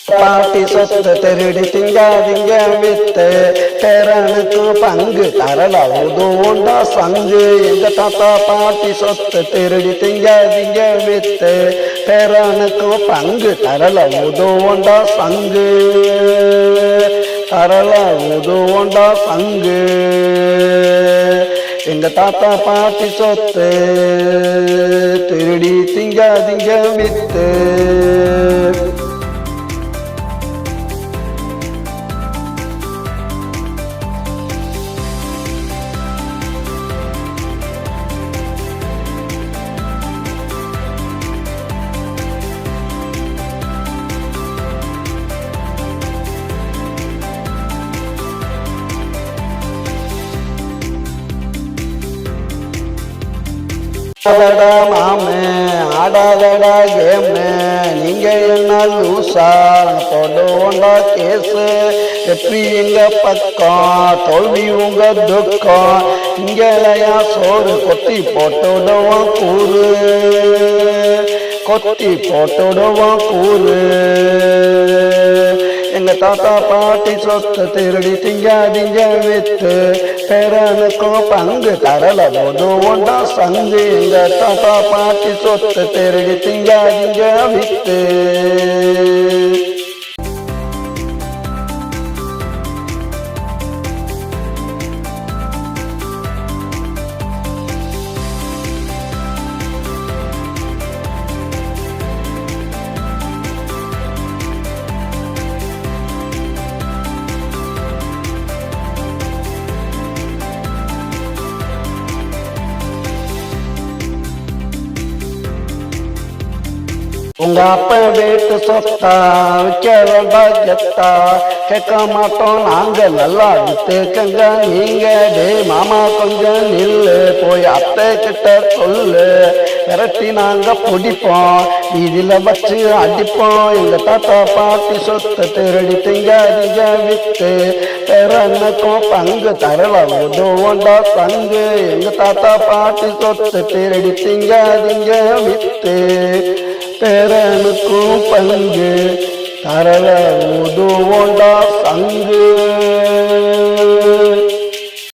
பாட்டி சொத்து திருடி திங்காதீங்க வித்து பேரனுக்கும் பங்கு தரல உதவுண்டா சங்கு. எங்க தாத்தா பாட்டி சொத்து திருடி திங்காதீங்க வித்து பேரனுக்கும் பங்கு தரல உதவுண்டா சங்கு. தரல உதவுண்டா சங்கு. எங்க தாத்தா பாட்டி சொத்து திருடி திங்காதீங்க வித்து. ஆடாதடா மாமே ஆடாதடா கேமு நீங்க என்ன லூசா போடுவோண்டா கேஸு. எப்படி எங்க பக்கம் தோல்வி உங்க துக்கம் இங்களையா சோறு கொத்தி போட்டுடுவோம் கூறு. கொத்தி போட்டுடுவோம் கூறு. எங்க தாத்தா பாட்டி சொத்து திருடி திங்காதீங்க வித்து பேரனுக்கும் பங்கு தரல உதவுண்டா சங்கு. எங்க தாத்தா பாட்டி சொத்து திருடி திங்காதீங்க வித்து. உங்க அப்ப வீட்டு சொத்தா விற்கிறதா கெத்தா கேட்க மாட்டோம் நாங்க நல்லா வித்துக்கங்க நீங்க. டே மாமா கொஞ்சம் நில்லு போய் அத்தை கிட்ட சொல்லு விரட்டி நாங்க பிடிப்போம் வீதியில வச்சு அடிப்போம். எங்க தாத்தா பாட்டி சொத்து திருடி திங்காதீங்க வித்து பேரனுக்கும் பங்கு தரல உதவுண்டா சங்கு. எங்க தாத்தா பாட்டி சொத்து திருடி திங்காதீங்க வித்து பேரனுக்கும் பங்கு தரல உதவுண்டா சங்கு.